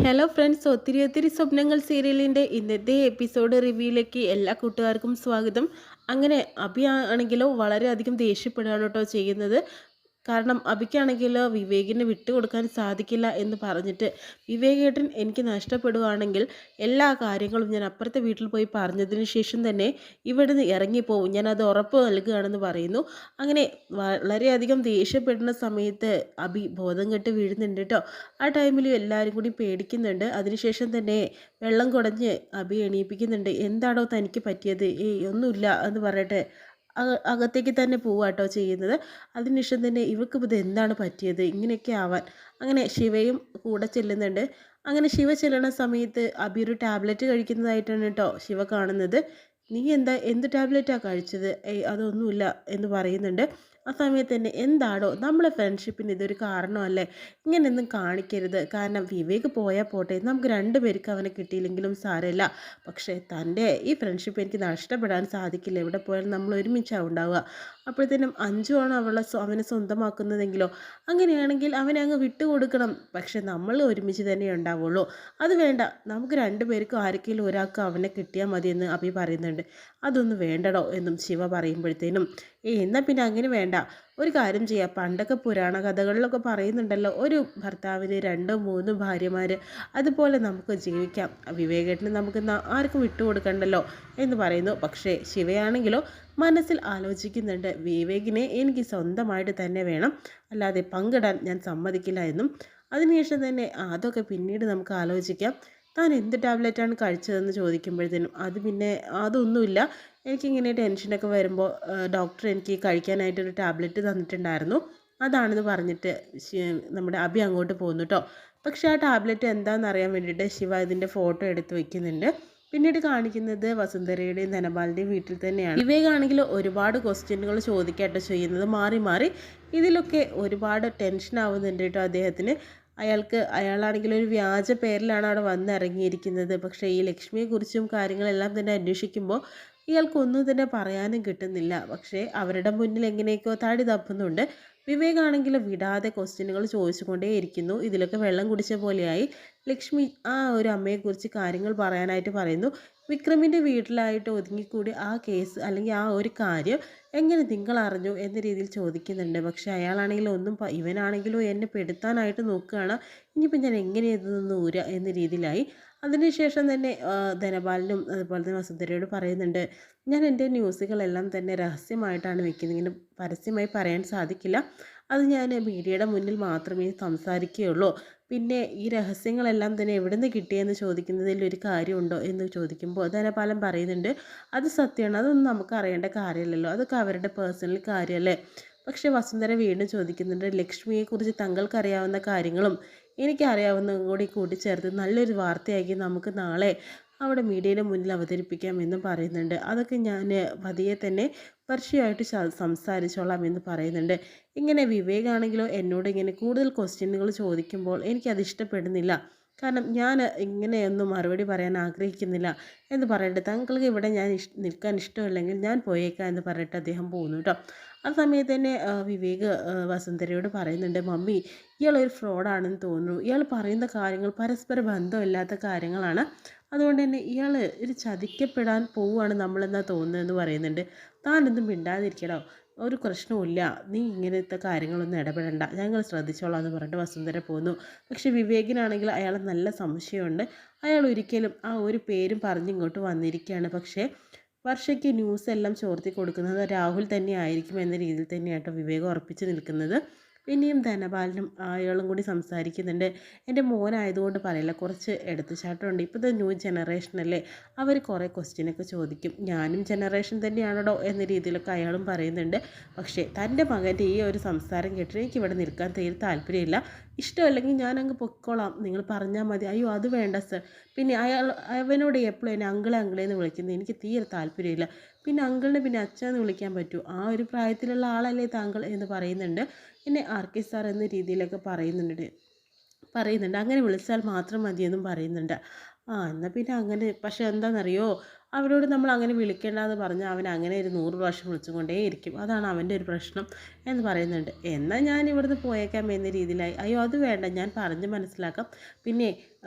Hello friends, ഒത്തിരി ഒത്തിരി സ്വപ്നങ്ങൾ സീരിയലിൻ്റെ ഇന്നത്തെ എപ്പിസോഡ് റിവ്യൂയിലേക്ക് എല്ലാ കൂട്ടുകാർക്കും സ്വാഗതം. അങ്ങനെ അഭി ആണെങ്കിലോ വളരെയധികം ദേഷ്യപ്പെടുകയാണ് കേട്ടോ ചെയ്യുന്നത്. കാരണം അഭിക്കാണെങ്കിലോ വിവേകിനെ വിട്ടുകൊടുക്കാൻ സാധിക്കില്ല എന്ന് പറഞ്ഞിട്ട്, വിവേകേട്ടൻ എനിക്ക് നഷ്ടപ്പെടുകയാണെങ്കിൽ എല്ലാ കാര്യങ്ങളും ഞാൻ അപ്പുറത്തെ വീട്ടിൽ പോയി പറഞ്ഞതിന് ശേഷം തന്നെ ഇവിടുന്ന് ഇറങ്ങിപ്പോവും, ഞാനത് ഉറപ്പ് നൽകുകയാണെന്ന് പറയുന്നു. അങ്ങനെ വളരെയധികം ദേഷ്യപ്പെടുന്ന സമയത്ത് അഭി ബോധം കെട്ട് വീഴുന്നുണ്ട് കേട്ടോ. ആ ടൈമിൽ എല്ലാവരും കൂടി പേടിക്കുന്നുണ്ട്. അതിനുശേഷം തന്നെ വെള്ളം കുടഞ്ഞ് അഭി എണീപ്പിക്കുന്നുണ്ട്. എന്താണോ തനിക്ക് പറ്റിയത്? ഏയ് ഒന്നുമില്ല എന്ന് പറയട്ടെ അകത്തേക്ക് തന്നെ പോവാട്ടോ ചെയ്യുന്നത്. അതിനുശേഷം തന്നെ ഇവൾക്ക് ഇത് എന്താണ് പറ്റിയത് ഇങ്ങനെയൊക്കെ ആവാൻ. അങ്ങനെ ശിവയും കൂടെ ചെല്ലുന്നുണ്ട്. അങ്ങനെ ശിവ ചെല്ലുന്ന സമയത്ത് അഭി ഒരു ടാബ്ലറ്റ് കഴിക്കുന്നതായിട്ടാണ് കേട്ടോ ശിവ കാണുന്നത്. നീ എന്ത് ടാബ്ലറ്റാണ് കഴിച്ചത്? ഏയ് അതൊന്നുമില്ല എന്ന് പറയുന്നുണ്ട്. ആ സമയത്ത് തന്നെ എന്താടോ, നമ്മളെ ഫ്രണ്ട്ഷിപ്പിന് ഇതൊരു കാരണമല്ലേ, ഇങ്ങനെയൊന്നും കാണിക്കരുത്. കാരണം വിവേക് പോയാൽ പോട്ടെ, നമുക്ക് രണ്ടുപേർക്ക് അവനെ കിട്ടിയില്ലെങ്കിലും സാരമില്ല. പക്ഷേ തൻ്റെ ഈ ഫ്രണ്ട്ഷിപ്പ് എനിക്ക് നഷ്ടപ്പെടാൻ സാധിക്കില്ല. എവിടെ പോയാലും നമ്മൾ ഒരുമിച്ചാണ് ഉണ്ടാവുക. അപ്പോഴത്തേനും അഞ്ചുമാണ് അവനെ സ്വന്തമാക്കുന്നതെങ്കിലോ? അങ്ങനെയാണെങ്കിൽ അവനെ അങ്ങ് വിട്ടുകൊടുക്കണം. പക്ഷെ നമ്മൾ ഒരുമിച്ച് തന്നെ ഉണ്ടാവുള്ളൂ. അത് വേണ്ട, നമുക്ക് രണ്ടുപേർക്കും ആർക്കെങ്കിലും ഒരാൾക്ക് അവനെ കിട്ടിയാൽ മതിയെന്ന് അഭി പറയുന്നുണ്ട്. അതൊന്നും വേണ്ടടോ എന്നും ശിവ പറയുമ്പോഴത്തേനും, എന്നാൽ പിന്നെ അങ്ങനെ വേണ്ട, ഒരു കാര്യം ചെയ്യാം. പണ്ടൊക്കെ പുരാണ കഥകളിലൊക്കെ പറയുന്നുണ്ടല്ലോ, ഒരു ഭർത്താവിന് രണ്ടോ മൂന്നോ ഭാര്യമാർ, അതുപോലെ നമുക്ക് ജീവിക്കാം. വിവേകേട്ടന് നമുക്ക് ആർക്കും വിട്ടുകൊടുക്കണ്ടല്ലോ എന്ന് പറയുന്നു. പക്ഷേ ശിവയാണെങ്കിലോ മനസ്സിൽ ആലോചിക്കുന്നുണ്ട്, വിവേകിനെ എനിക്ക് സ്വന്തമായിട്ട് തന്നെ വേണം, അല്ലാതെ പങ്കിടാൻ ഞാൻ സമ്മതിക്കില്ല എന്നും. അതിനുശേഷം തന്നെ അതൊക്കെ പിന്നീട് നമുക്ക് ആലോചിക്കാം. താൻ എന്ത് ടാബ്ലറ്റാണ് കഴിച്ചതെന്ന് ചോദിക്കുമ്പോഴത്തേനും അത് പിന്നെ അതൊന്നുമില്ല, എനിക്കിങ്ങനെ ടെൻഷനൊക്കെ വരുമ്പോൾ ഡോക്ടർ എനിക്ക് കഴിക്കാനായിട്ടൊരു ടാബ്ലറ്റ് തന്നിട്ടുണ്ടായിരുന്നു, അതാണെന്ന് പറഞ്ഞിട്ട് നമ്മുടെ അഭി അങ്ങോട്ട് പോകുന്നു കേട്ടോ. പക്ഷേ ആ ടാബ്ലറ്റ് എന്താണെന്ന് അറിയാൻ വേണ്ടിയിട്ട് ശിവ ഇതിൻ്റെ ഫോട്ടോ എടുത്ത് വയ്ക്കുന്നുണ്ട്. പിന്നീട് കാണിക്കുന്നത് വസുന്ധരയുടെയും ധനപാലിൻ്റെയും വീട്ടിൽ തന്നെയാണ്. വിവേകാണെങ്കിൽ ഒരുപാട് ക്വസ്റ്റ്യനുകൾ ചോദിക്കാട്ടോ ചെയ്യുന്നത്, മാറി മാറി. ഇതിലൊക്കെ ഒരുപാട് ടെൻഷൻ ആവുന്നുണ്ട് കേട്ടോ അദ്ദേഹത്തിന്. അയാളാണെങ്കിൽ ഒരു വ്യാജ പേരിലാണ് അവിടെ വന്നിറങ്ങിയിരിക്കുന്നത്. പക്ഷേ ഈ ലക്ഷ്മിയെക്കുറിച്ചും കാര്യങ്ങളെല്ലാം തന്നെ അന്വേഷിക്കുമ്പോൾ ഇയാൾക്കൊന്നും തന്നെ പറയാനും കിട്ടുന്നില്ല. പക്ഷേ അവരുടെ മുന്നിൽ എങ്ങനെയൊക്കെയോ താടി തപ്പുന്നുണ്ട്. വിവേകാണെങ്കിൽ വിടാതെ ക്വസ്റ്റ്യനുകൾ ചോദിച്ചുകൊണ്ടേയിരിക്കുന്നു. ഇതിലൊക്കെ വെള്ളം കുടിച്ച പോലെയായി. ലക്ഷ്മി ആ ഒരു അമ്മയെക്കുറിച്ച് കാര്യങ്ങൾ പറയാനായിട്ട് പറയുന്നു. വിക്രമിൻ്റെ വീട്ടിലായിട്ട് ഒതുങ്ങിക്കൂടി ആ കേസ് അല്ലെങ്കിൽ ആ ഒരു കാര്യം എങ്ങനെ നിങ്ങൾ അറിഞ്ഞു എന്ന രീതിയിൽ ചോദിക്കുന്നുണ്ട്. പക്ഷേ അയാളാണെങ്കിലും ഇവനാണെങ്കിലും എന്നെ പെടുത്താനായിട്ട് നോക്കുകയാണ്. ഇനിയിപ്പോൾ ഞാൻ എങ്ങനെ ഇതൊന്ന് ഊര എന്ന രീതിയിലായി. അതിനുശേഷം തന്നെ ധനപാലനും അതുപോലെ തന്നെ വസുന്ധരയോട് പറയുന്നുണ്ട്, ഞാൻ എൻ്റെ ന്യൂസുകളെല്ലാം തന്നെ രഹസ്യമായിട്ടാണ് വെക്കുന്നത്, ഇങ്ങനെ പരസ്യമായി പറയാൻ സാധിക്കില്ല. അത് ഞാൻ മീഡിയയുടെ മുന്നിൽ മാത്രമേ സംസാരിക്കുകയുള്ളൂ. പിന്നെ ഈ രഹസ്യങ്ങളെല്ലാം തന്നെ എവിടെ നിന്ന് കിട്ടിയെന്ന് ചോദിക്കുന്നതിൽ ഒരു കാര്യമുണ്ടോ എന്ന് ചോദിക്കുമ്പോൾ ധനപാലൻ പറയുന്നുണ്ട്, അത് സത്യമാണ്, അതൊന്നും നമുക്ക് അറിയേണ്ട കാര്യമില്ലല്ലോ, അതൊക്കെ അവരുടെ പേഴ്സണൽ കാര്യമല്ലേ. പക്ഷേ വസുന്ധര വീണ്ടും ചോദിക്കുന്നുണ്ട്, ലക്ഷ്മിയെക്കുറിച്ച് തങ്ങൾക്കറിയാവുന്ന കാര്യങ്ങളും എനിക്കറിയാവുന്നതും കൂടി കൂട്ടിച്ചേർത്ത് നല്ലൊരു വാർത്തയാക്കി നമുക്ക് നാളെ അവിടെ മീഡിയയുടെ മുന്നിൽ അവതരിപ്പിക്കാം എന്നും പറയുന്നുണ്ട്. അതൊക്കെ ഞാൻ പതിയെ തന്നെ വർഷയായിട്ട് സംസാരിച്ചോളാം എന്ന് പറയുന്നുണ്ട്. ഇങ്ങനെ വിവേകാണെങ്കിലോ എന്നോട് ഇങ്ങനെ കൂടുതൽ ക്വസ്റ്റ്യനുകൾ ചോദിക്കുമ്പോൾ എനിക്കത് ഇഷ്ടപ്പെടുന്നില്ല. കാരണം ഞാൻ ഇങ്ങനെയൊന്നും മറുപടി പറയാൻ ആഗ്രഹിക്കുന്നില്ല എന്ന് പറഞ്ഞിട്ട്, താങ്കൾക്ക് ഇവിടെ ഞാൻ നിൽക്കാൻ ഇഷ്ടമില്ലെങ്കിൽ ഞാൻ പോയേക്കാം എന്ന് പറഞ്ഞിട്ട് അദ്ദേഹം പോകുന്നു കേട്ടോ. ആ സമയത്ത് തന്നെ വിവേക് വസുന്ധരയോട് പറയുന്നുണ്ട്, മമ്മി ഇയാളൊരു ഫ്രോഡാണെന്ന് തോന്നുന്നു, ഇയാൾ പറയുന്ന കാര്യങ്ങൾ പരസ്പര ബന്ധമില്ലാത്ത കാര്യങ്ങളാണ്, അതുകൊണ്ട് തന്നെ ഇയാൾ ഒരു ചതിക്കപ്പെടാൻ പോവുകയാണ് നമ്മളെന്നാ തോന്നുന്നതെന്ന് പറയുന്നുണ്ട്. താനൊന്നും മിണ്ടാതിരിക്കണോ, ഒരു പ്രശ്നവുമില്ല, നീ ഇങ്ങനത്തെ കാര്യങ്ങളൊന്നും ഇടപെടണ്ട, ഞങ്ങൾ ശ്രദ്ധിച്ചോളാം എന്ന് പറഞ്ഞിട്ട് വസുന്ധര പോകുന്നു. പക്ഷേ വിവേകിനാണെങ്കിൽ അയാൾ നല്ല സംശയമുണ്ട്. അയാൾ ഒരിക്കലും ആ ഒരു പേരും പറഞ്ഞിങ്ങോട്ട് വന്നിരിക്കുകയാണ്. പക്ഷേ വർഷയ്ക്ക് ന്യൂസ് എല്ലാം ചോർത്തി കൊടുക്കുന്നത് രാഹുൽ തന്നെ ആയിരിക്കും എന്ന രീതിയിൽ തന്നെയാട്ടോ വിവേകം ഉറപ്പിച്ച് നിൽക്കുന്നത്. പിന്നെയും ധനപാലനും അയാളും കൂടി സംസാരിക്കുന്നുണ്ട്. എൻ്റെ മോനായതുകൊണ്ട് പറയില്ല, കുറച്ച് എടുത്തുചാട്ടമുണ്ട്, ഇപ്പോഴത്തെ ന്യൂ ജനറേഷനല്ലേ, അവർ കുറേ ക്വസ്റ്റ്യനൊക്കെ ചോദിക്കും, ഞാനും ജനറേഷൻ തന്നെയാണോ എന്ന രീതിയിലൊക്കെ അയാളും പറയുന്നുണ്ട്. പക്ഷേ തൻ്റെ മകൻ്റെ ഈ ഒരു സംസാരം കേട്ടിട്ട് എനിക്കിവിടെ നിൽക്കാൻ തീരെ താല്പര്യമില്ല, ഇഷ്ടമല്ലെങ്കിൽ ഞാനങ്ങ് പൊയ്ക്കോളാം, നിങ്ങൾ പറഞ്ഞാൽ മതി. അയ്യോ അത് വേണ്ട സർ, പിന്നെ അവനോട് എപ്പോഴും എന്നെ അങ്കിളേന്ന് വിളിക്കുന്നത് എനിക്ക് തീരെ താല്പര്യമില്ല, പിന്നെ അങ്കിളിനെ പിന്നെ അച്ഛന്ന് വിളിക്കാൻ പറ്റൂ, ആ ഒരു പ്രായത്തിലുള്ള ആളല്ലേ താങ്കൾ എന്ന് പറയുന്നുണ്ട്. എന്നെ ആർ കെ സാർ എന്ന രീതിയിലൊക്കെ പറയുന്നുണ്ട്. അങ്ങനെ വിളിച്ചാൽ മാത്രം മതിയെന്നും പറയുന്നുണ്ട്. എന്നാൽ പിന്നെ അങ്ങനെ. പക്ഷെ എന്താണെന്നറിയോ, അവരോട് നമ്മൾ അങ്ങനെ വിളിക്കേണ്ടെന്ന് പറഞ്ഞാൽ അവൻ അങ്ങനെ ഒരു 100 പ്രാവശ്യം വിളിച്ചുകൊണ്ടേയിരിക്കും. അതാണ് അവൻ്റെ ഒരു പ്രശ്നം എന്ന് പറയുന്നുണ്ട്. എന്നാൽ ഞാൻ ഇവിടുന്ന് പോയേക്കാം എന്ന രീതിയിലായി. അയ്യോ അത് വേണ്ട, ഞാൻ പറഞ്ഞ് മനസ്സിലാക്കാം. പിന്നെ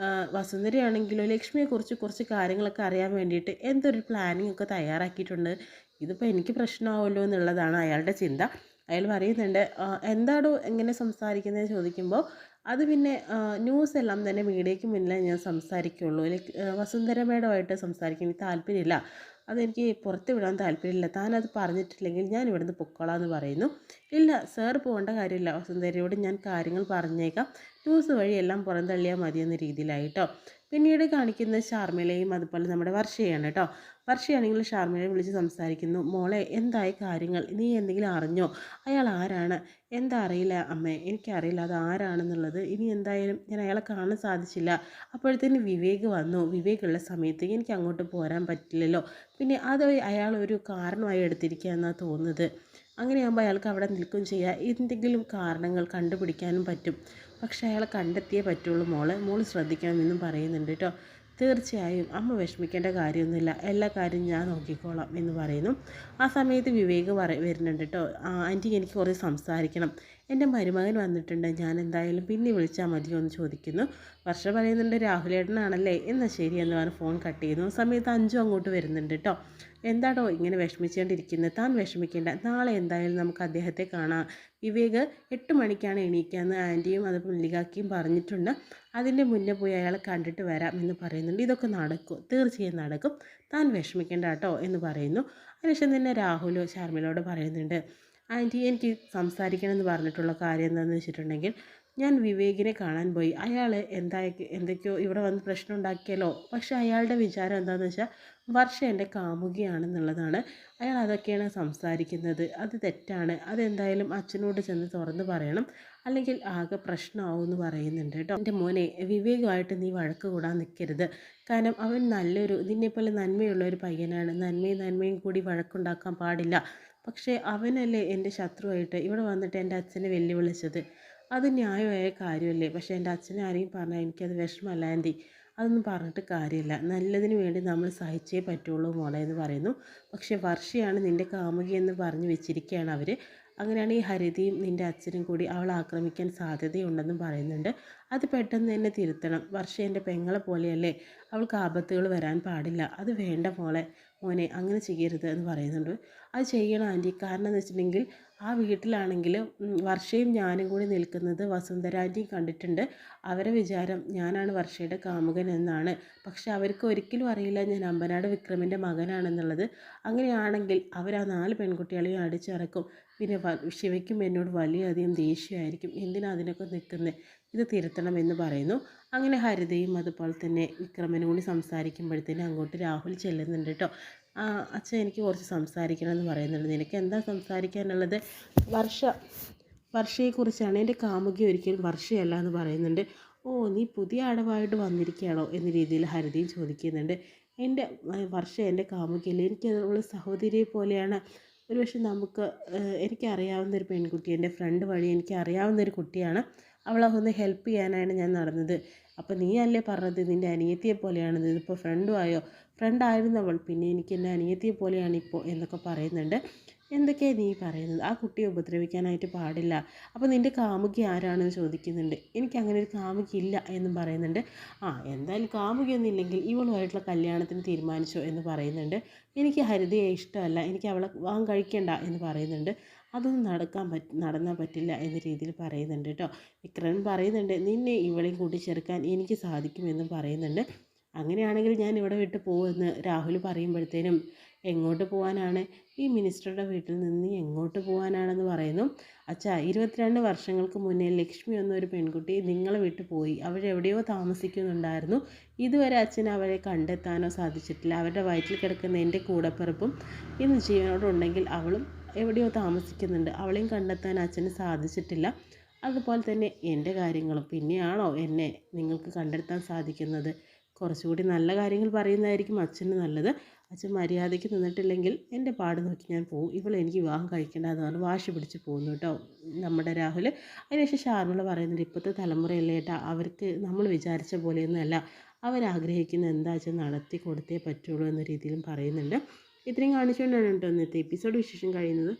വസുന്ധരയാണെങ്കിലോ ലക്ഷ്മിയെക്കുറിച്ച് കുറച്ച് കാര്യങ്ങളൊക്കെ അറിയാൻ വേണ്ടിയിട്ട് എന്തൊരു പ്ലാനിങ് ഒക്കെ തയ്യാറാക്കിയിട്ടുണ്ട്. ഇതിപ്പോൾ എനിക്ക് പ്രശ്നമാവുമല്ലോ എന്നുള്ളതാണ് അയാളുടെ ചിന്ത. അയാൾ പറയുന്നുണ്ട്, എന്താടോ എങ്ങനെ സംസാരിക്കുന്നതെന്ന് ചോദിക്കുമ്പോൾ അത് പിന്നെ ന്യൂസ് എല്ലാം തന്നെ മീഡിയയ്ക്ക് മുന്നിലേ ഞാൻ സംസാരിക്കുകയുള്ളൂ. ലൈക്ക് വസുന്ധര മേഡമായിട്ട് സംസാരിക്കാൻ എനിക്ക് താല്പര്യമില്ല. അതെനിക്ക് പുറത്ത് വിടാൻ താല്പര്യമില്ല. താനത് പറഞ്ഞിട്ടില്ലെങ്കിൽ ഞാൻ ഇവിടുന്ന് പൊക്കോളാം എന്ന് പറയുന്നു. ഇല്ല സാർ പോകേണ്ട കാര്യമില്ല, വസുന്ധരയോട് ഞാൻ കാര്യങ്ങൾ പറഞ്ഞേക്കാം, ന്യൂസ് വഴി എല്ലാം പുറന്തള്ളിയാൽ മതിയെന്ന രീതിയിലായിട്ടോ. പിന്നീട് കാണിക്കുന്നത് ഷാർമിളയും അതുപോലെ നമ്മുടെ വർഷയാണ് കേട്ടോ. വർഷയാണെങ്കിൽ ഷാർമിളയെ വിളിച്ച് സംസാരിക്കുന്നു. മോളെ എന്തായി കാര്യങ്ങൾ, നീ എന്തെങ്കിലും അറിഞ്ഞോ, അയാൾ ആരാണ്? എന്താ അറിയില്ല അമ്മേ, എനിക്കറിയില്ല അത് ആരാണെന്നുള്ളത്. ഇനി എന്തായാലും ഞാൻ അയാളെ കാണാൻ സാധിച്ചില്ല. അപ്പോഴത്തേന് വിവേക് വന്നു. വിവേക് ഉള്ള സമയത്ത് എനിക്ക് അങ്ങോട്ട് പോരാൻ പറ്റില്ലല്ലോ. പിന്നെ അത് അയാളൊരു കാരണമായി എടുത്തിരിക്കുക എന്നാണ് തോന്നുന്നത്. അങ്ങനെയാകുമ്പോൾ അയാൾക്ക് അവിടെ നിൽക്കുകയും ചെയ്യുക, എന്തെങ്കിലും കാരണങ്ങൾ കണ്ടുപിടിക്കാനും പറ്റും. പക്ഷേ അയാളെ കണ്ടെത്തിയേ പറ്റുള്ളൂ മോള് ശ്രദ്ധിക്കണമെന്നും പറയുന്നുണ്ട് കേട്ടോ. തീർച്ചയായും അമ്മ വിഷമിക്കേണ്ട കാര്യമൊന്നുമില്ല, എല്ലാ കാര്യവും ഞാൻ നോക്കിക്കോളാം എന്ന് പറയുന്നു. ആ സമയത്ത് വിവേക് വരുന്നുണ്ട് കേട്ടോ. ആൻറ്റി എനിക്ക് കുറേ സംസാരിക്കണം, എൻ്റെ മരുമകൻ വന്നിട്ടുണ്ട്, ഞാൻ എന്തായാലും പിന്നെ വിളിച്ചാൽ മതിയോ എന്ന് ചോദിക്കുന്നു. വർഷ പറയുന്നുണ്ട്, രാഹുലേട്ടനാണല്ലേ, എന്നാൽ ശരി എന്ന് പറഞ്ഞ് ഫോൺ കട്ട് ചെയ്യുന്നു. ആ സമയത്ത് അഞ്ചു അങ്ങോട്ട് വരുന്നുണ്ട് കേട്ടോ. എന്താടോ ഇങ്ങനെ വിഷമിച്ചുകൊണ്ടിരിക്കുന്നത്, താൻ വിഷമിക്കേണ്ട, നാളെ എന്തായാലും നമുക്ക് അദ്ദേഹത്തെ കാണാം. വിവേക് 8 മണിക്കാണ് എണീക്കാമെന്ന് ആൻറ്റിയും അത് മല്ലികാക്കിയും പറഞ്ഞിട്ടുണ്ട്. അതിൻ്റെ മുന്നേ പോയി അയാളെ കണ്ടിട്ട് വരാം എന്ന് പറയുന്നുണ്ട്. ഇതൊക്കെ നടക്കും, തീർച്ചയായും നടക്കും, താൻ വിഷമിക്കേണ്ട കേട്ടോ എന്ന് പറയുന്നു. അതിനുശേഷം തന്നെ രാഹുലോ ശർമിളയോട് പറയുന്നുണ്ട്, ആൻറ്റി എനിക്ക് സംസാരിക്കണമെന്ന് പറഞ്ഞിട്ടുള്ള കാര്യം എന്താണെന്ന് വെച്ചിട്ടുണ്ടെങ്കിൽ, ഞാൻ വിവേകിനെ കാണാൻ പോയി. അയാൾ എന്തൊക്കെയോ ഇവിടെ വന്ന് പ്രശ്നം ഉണ്ടാക്കിയല്ലോ. പക്ഷേ അയാളുടെ വിചാരം എന്താണെന്ന് വെച്ചാൽ വർഷ എൻ്റെ കാമുകിയാണെന്നുള്ളതാണ്. അയാൾ അതൊക്കെയാണ് സംസാരിക്കുന്നത്. അത് തെറ്റാണ്. അതെന്തായാലും അച്ഛനോട് ചെന്ന് തുറന്ന് പറയണം, അല്ലെങ്കിൽ ആകെ പ്രശ്നമാവും എന്ന് പറയുന്നുണ്ട് കേട്ടോ. എൻ്റെ മോനെ, വിവേകമായിട്ട് നീ വഴക്ക് കൂടാൻ നിൽക്കരുത്. കാരണം അവൻ നിന്നെപ്പോലെ നന്മയുള്ള ഒരു പയ്യനാണ്. നന്മയും കൂടി വഴക്കുണ്ടാക്കാൻ പാടില്ല. പക്ഷേ അവനല്ലേ എൻ്റെ ശത്രുവായിട്ട് ഇവിടെ വന്നിട്ട് എൻ്റെ അച്ഛനെ വെല്ലുവിളിച്ചത്. അത് ന്യായമായ കാര്യമല്ലേ? പക്ഷേ എൻ്റെ അച്ഛനെ ആരെയും പറഞ്ഞാൽ എനിക്കത് വിഷമമല്ല ആൻറ്റി. അതൊന്നും പറഞ്ഞിട്ട് കാര്യമില്ല. നല്ലതിന് വേണ്ടി നമ്മൾ സഹിച്ചേ പറ്റുള്ളൂ മോളെ എന്ന് പറയുന്നു. പക്ഷേ വർഷയാണ് നിൻ്റെ കാമുകി എന്ന് പറഞ്ഞു വെച്ചിരിക്കുകയാണ് അവർ. അങ്ങനെയാണ് ഈ ഹരിതയും നിൻ്റെ അച്ഛനും കൂടി അവളെ ആക്രമിക്കാൻ സാധ്യതയുണ്ടെന്നും പറയുന്നുണ്ട്. അത് പെട്ടെന്ന് തന്നെ തിരുത്തണം. വർഷ എൻ്റെ പെങ്ങളെ പോലെയല്ലേ, അവൾക്ക് ആപത്തുകൾ വരാൻ പാടില്ല. അത് വേണ്ട മോനെ അങ്ങനെ ചെയ്യരുത് എന്ന് പറയുന്നുണ്ട്. അത് ചെയ്യണം ആൻറ്റി. കാരണം എന്ന് വെച്ചിട്ടുണ്ടെങ്കിൽ ആ വീട്ടിലാണെങ്കിൽ വർഷയും ഞാനും കൂടി നിൽക്കുന്നത് വസുന്ധര ആൻറ്റിയും കണ്ടിട്ടുണ്ട്. അവരെ വിചാരം ഞാനാണ് വർഷയുടെ കാമുകൻ എന്നാണ്. പക്ഷെ അവർക്ക് ഒരിക്കലും അറിയില്ല ഞാൻ അമ്പനാട് വിക്രമിൻ്റെ മകനാണെന്നുള്ളത്. അങ്ങനെയാണെങ്കിൽ അവർ ആ 4 പെൺകുട്ടികളെയും അടിച്ചിറക്കും. പിന്നെ ശിവയ്ക്കും എന്നോട് വലിയധികം ദേഷ്യമായിരിക്കും. എന്തിനാ അതിനൊക്കെ നിൽക്കുന്നത്, ഇത് തിരുത്തണമെന്ന് പറയുന്നു. അങ്ങനെ ഹരിതയും അതുപോലെ തന്നെ വിക്രമനും കൂടി സംസാരിക്കുമ്പോഴത്തേനും അങ്ങോട്ട് രാഹുൽ ചെല്ലുന്നുണ്ട് കേട്ടോ. അച്ഛൻ എനിക്ക് കുറച്ച് സംസാരിക്കണമെന്ന് പറയുന്നുണ്ട്. നിനക്ക് എന്താ സംസാരിക്കാനുള്ളത്? വർഷയെക്കുറിച്ചാണ്. എൻ്റെ കാമുകി ഒരിക്കലും വർഷയല്ല എന്ന് പറയുന്നുണ്ട്. ഓ, നീ പുതിയ അടവായിട്ട് വന്നിരിക്കുകയാണോ എന്ന രീതിയിൽ ഹരിതയും ചോദിക്കുന്നുണ്ട്. എൻ്റെ വർഷ എൻ്റെ കാമുകിയല്ലേ, എനിക്കതുള്ള സഹോദരിയെ പോലെയാണ്. ഒരുപക്ഷെ എനിക്കറിയാവുന്നൊരു പെൺകുട്ടി, എൻ്റെ ഫ്രണ്ട് വഴി എനിക്കറിയാവുന്നൊരു കുട്ടിയാണ്. അവളെ ഒന്ന് ഹെൽപ്പ് ചെയ്യാനാണ് ഞാൻ നടന്നത്. അപ്പോൾ നീ അല്ലേ പറഞ്ഞത് നിൻ്റെ അനിയത്തിയെ പോലെയാണെന്ന്, ഇതിപ്പോൾ ഫ്രണ്ടും ആയോ? ഫ്രണ്ടായിരുന്നു അവൾ, പിന്നെ എനിക്ക് എൻ്റെ അനിയത്തിയെ പോലെയാണിപ്പോൾ എന്നൊക്കെ പറയുന്നുണ്ട്. എന്തൊക്കെയാണ് നീ പറയുന്നത്? ആ കുട്ടിയെ ഉപദ്രവിക്കാനായിട്ട് പാടില്ല. അപ്പോൾ നിൻ്റെ കാമുകി ആരാണെന്ന് ചോദിക്കുന്നുണ്ട്. എനിക്ക് അങ്ങനെ ഒരു കാമുകി ഇല്ല എന്നും പറയുന്നുണ്ട്. എന്തായാലും കാമുകിയൊന്നും ഇല്ലെങ്കിൽ ഇവളുമായിട്ടുള്ള കല്യാണത്തിന് തീരുമാനിച്ചോ എന്ന് പറയുന്നുണ്ട്. എനിക്ക് ഹരിതയെ ഇഷ്ടമല്ല, എനിക്ക് അവളെ വിവാഹം കഴിക്കണ്ട എന്ന് പറയുന്നുണ്ട്. അതൊന്നും നടന്നാൽ പറ്റില്ല എന്ന രീതിയിൽ പറയുന്നുണ്ട് കേട്ടോ. വിക്രമൻ പറയുന്നുണ്ട്, നിന്നെ ഇവളെയും കൂട്ടിച്ചേർക്കാൻ എനിക്ക് സാധിക്കുമെന്നും പറയുന്നുണ്ട്. അങ്ങനെയാണെങ്കിൽ ഞാൻ ഇവിടെ വിട്ട് പോകുമെന്ന് രാഹുൽ പറയുമ്പോഴത്തേനും, എങ്ങോട്ട് പോകാനാണ്, ഈ മിനിസ്റ്ററുടെ വീട്ടിൽ നിന്ന് എങ്ങോട്ട് പോകാനാണെന്ന് പറയുന്നു. അച്ഛാ, 22 വർഷങ്ങൾക്ക് മുന്നേ ലക്ഷ്മി എന്നൊരു പെൺകുട്ടി നിങ്ങളെ വിട്ട് പോയി. അവരെവിടെയോ താമസിക്കുന്നുണ്ടായിരുന്നു. ഇതുവരെ അച്ഛന് അവരെ കണ്ടെത്താനോ സാധിച്ചിട്ടില്ല. അവരുടെ വയറ്റിൽ കിടക്കുന്ന എൻ്റെ കൂടപ്പിറപ്പും ഇന്ന് ജീവനോടുണ്ടെങ്കിൽ അവളും എവിടെയോ താമസിക്കുന്നുണ്ട്. അവളെയും കണ്ടെത്താൻ അച്ഛന് സാധിച്ചിട്ടില്ല. അതുപോലെ തന്നെ എൻ്റെ കാര്യങ്ങളും പിന്നെയാണോ എന്നെ നിങ്ങൾക്ക് കണ്ടെത്താൻ സാധിക്കുന്നത്? കുറച്ചുകൂടി നല്ല കാര്യങ്ങൾ പറയുന്നതായിരിക്കും അച്ഛന് നല്ലത്. അച്ഛൻ മര്യാദയ്ക്ക് നിന്നിട്ടില്ലെങ്കിൽ എൻ്റെ പാട് നോക്കി ഞാൻ പോകും. എനിക്ക് വിവാഹം കഴിക്കേണ്ടതെന്ന് പറഞ്ഞ് വാശി പിടിച്ച് പോകുന്നു കേട്ടോ നമ്മുടെ രാഹുൽ. അതിനുശേഷം ഷാർമിള പറയുന്നുണ്ട്, ഇപ്പോഴത്തെ തലമുറയല്ലേ ഏട്ടാ, അവർക്ക് നമ്മൾ വിചാരിച്ച പോലെയൊന്നുമല്ല. അവരാഗ്രഹിക്കുന്ന എന്താ വെച്ചാൽ നടത്തി കൊടുത്തേ പറ്റുള്ളൂ എന്ന രീതിയിലും പറയുന്നുണ്ട്. ഇത്രയും കാണിച്ചുകൊണ്ടാണ് കേട്ടോ ഇന്നത്തെ എപ്പിസോഡ് വിശേഷം കഴിയുന്നത്.